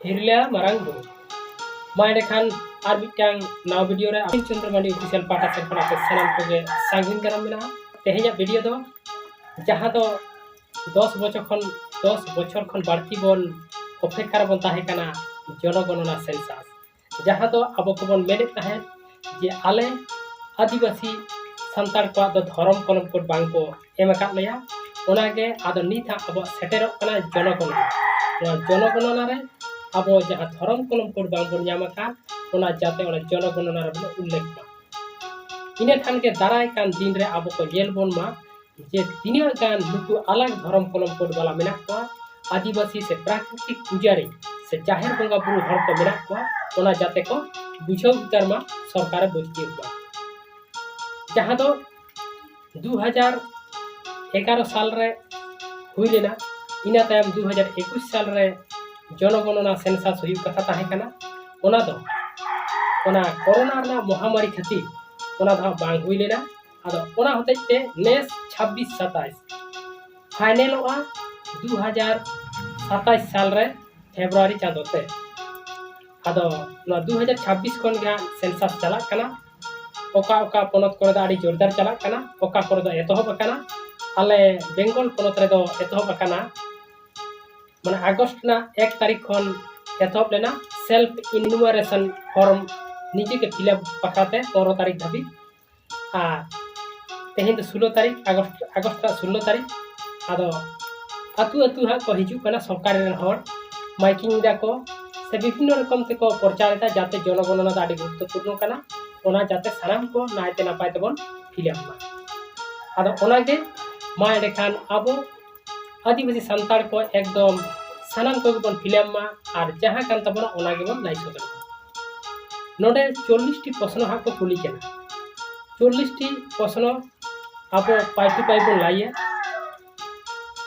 हिरलिया मारांग बुरु मा एंडेखान are मिटांग now video रे अनिल चंद्र मांडी official पाटा सेन खना पे सनाम कोगे सांगिन करम मेना तेहेजा वीडियो दो जहां दो 10 बछर खन बाड़ती बोन अपेक्षा बन ताहे कना जनगणना सेंसास जहां दो अब को बन मेने ताहे जे आले आदिवासी संतार को दो धर्म कलम कोड बांग को एमका लेया ओनागे आदो नीथा अब सेटेरो कना जनगणना रे अब जहाँ धर्म कलम कोड बांग बन यामका ओना जाते ओना जनगणना रे बन उल्लेख मा इने खान के दाराय कान दिन रे अब को जेल बन मा जे तिनिया गान नुकु अलग धर्म कलम कोड वाला मेना को आदिवासी से प्राकृतिक पुजारी से जाहिर बंगा बुरु हर को मेना को ओना जाते को बुझौ उतार मा सरकार बस्ती हुआ जहाँ दो 2011 साल रे हुई लेना इना तायम 2021 साल रे जनगणना सेंसास हुई कथा ताहे कना ओना दो ओना कोरोना ना महामारी खातिर ओना दा बांग हुई लेना आदो ओना होते ते नेस 26-27 फाइनल वा 2027 साल रे फेब्रुआरी चांदोते आदो ना 2026 कोन गा सेंसास चला कना ओका ओका पोनत करे दाड़ी जोरदार चला कना ओका करे दो एतोहब कना आले बेंगल पोनत रे दो एतोहब कना माने अगस्त ना 1 तारीख खन एतोहब लेना सेल्फ इन्यूमरेशन फॉर्म निजे के फिलअप पकाते 13 तारीख धाबी आ तेहिन 16 तारीख अगस्त का 16 तारीख आदो अतु हा को हिजु कना सरकार रे हर माइकिंग दा को से विभिन्न रकम ते को प्रचारिता जाते जनगणना दाड़ी गुरुत्वपूर्ण कना ओना जाते साराम को नायते नापाय तबन फिलअप मा आदो ओनागे मा एडेखान आबो आदिवासी संतार को एकदम सानाम को बन फिल्म मा और जहां कान तबना ओनागे बन लाई सदर नोडे 40 टी प्रश्न हा को कुली केना 40 टी प्रश्न आबो पाइटु पाइबो लाइया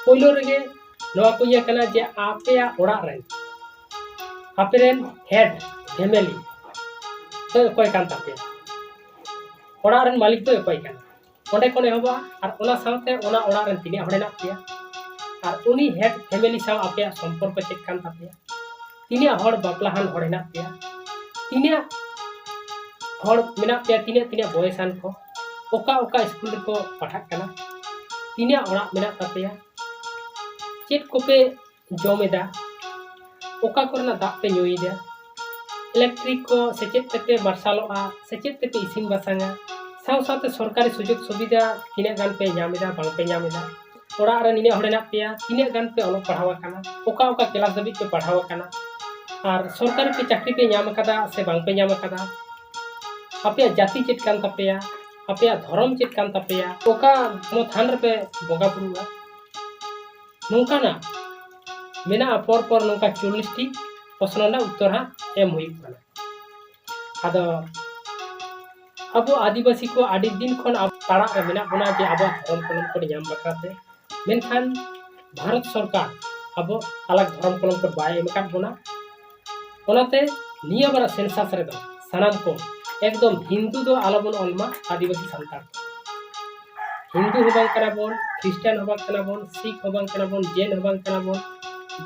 पहिलो रेगे नवा को ये केना जे आपेया ओड़ा रे आपेरेन हेड फैमिली तो कोई कान तापे ओड़ा रेन मालिक तो कोई कान ओंडे कोने होबा और ओना साथे ओना ओड़ा रेन तिनी हडेना पिया और उनी हेड फैमिली साव आपे संपर्क चेक कान तापे तिनिया हड़ बापलाहान हडेना पिया तिनिया हड़ मेना पिया तिनिया बयसान को ओका ओका स्कूल को पढ़ा कना तिनिया ओड़ा मेना तापेया चेक कोपे जमेदा ओका करना दाग पे नुईदा इलेक्ट्रिक को सेचेत तेपे मार्शालोआ सेचेत तेपे इसिन बासांगा साव साथे सरकारी सुजोग सुविधा तिने गान पे ᱧᱟᱢᱮᱫᱟ बांग पे ᱧᱟᱢᱮᱫᱟ ओड़ा रे निने हडेना पेया तिने गान पे ओलो पढ़ावा काना ओका ओका क्लास दबी पे पढ़ावा काना और सरकारी पे चाकरी पे ᱧᱟᱢ कदा से बांग पे ᱧᱟᱢ कदा आपे जाति चेत कान तापेया आपे धर्म चेत कान तापेया ओका मो थान रे पे बोगा पुरुआ नोंकाना मेना पर नोंका 40 टी प्रश्न ना उत्तर हा एम हुई काना आदो अब आदिवासी को आदि दिन खन ताड़ा मेना बना जे अब धर्म कलम को ᱧᱟᱢ बखाते मेनखान भारत सरकार अब अलग धर्म कलम को बाय एमका बना ओनाते निया बारा सेंसास रे दो सनाम को एकदम हिंदू दो आलबन अलमा आदिवासी संतार हिंदू होबां कना बोन क्रिश्चियन होबां कना बोन सिख होबां कना बोन जैन होबां कना बोन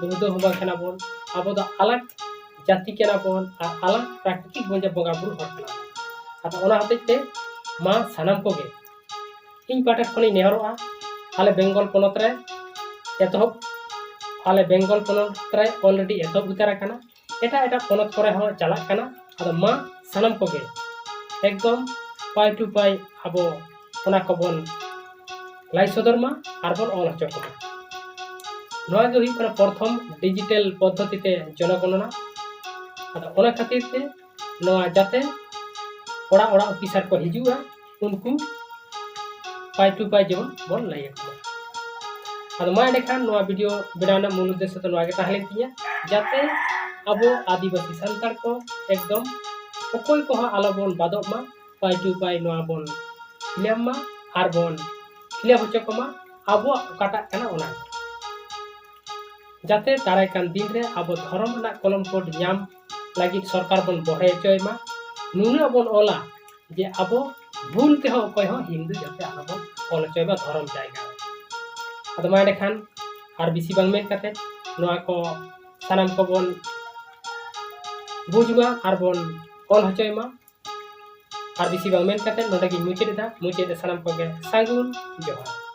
बौद्ध होबां कना बोन अब दो अलग जाति कना बोन अलग प्राकृतिक बन बंगा बुरु हर कना आता ओना हतेते मा सानाम कोगे इन पाटा खनि नेहरोआ आले बेंगल पोनत रे एतहब आले बेंगल पोनत रे ऑलरेडी एतहब उतारा कना एटा पोनत करे हो चला कना आदा मा सानाम कोगे एकदम पाई टू पाई आबो ओना को बन लाई सदर मा आर बन ऑल हचो को नोआ गे हुई कना प्रथम डिजिटल पद्धति ते जनगणना आदा ओना खातिर ते नोआ जाते ओड़ा ओड़ा ऑफिसर को हिजुआ उनको पाई टू पाई जेबन बन लाइया आदो मा एंडेखान नोआ वीडियो बनाना मूल उद्देश्य तो नोआ गे ताहलेन तिया जाते अब आदिवासी संतार को एकदम ओकोय को आलो बन बादो मा पाई टू पाई नोआ बन फिल्म मा आर बन फिल्म होचो को मा अब काटा कना ओना जाते दाराय कान दिन रे अब धर्म ना कलम कोड ᱧᱟᱢ लगी सरकार बन बहे चोय मा नुना बन ओला जे अब भूल ते हो कोई हो हिंदू जाते आबो ओल चोयबा धर्म जायगा आदो मा एंडेखान आर बिसी बांग मेन काते नोआ को सानाम को बन बुझमा और बन ऑल हचयमा और बेसी बांग मेन काते नोडे गिन मुचाद दा मुचाद सानाम कोगे सागुन जोहार।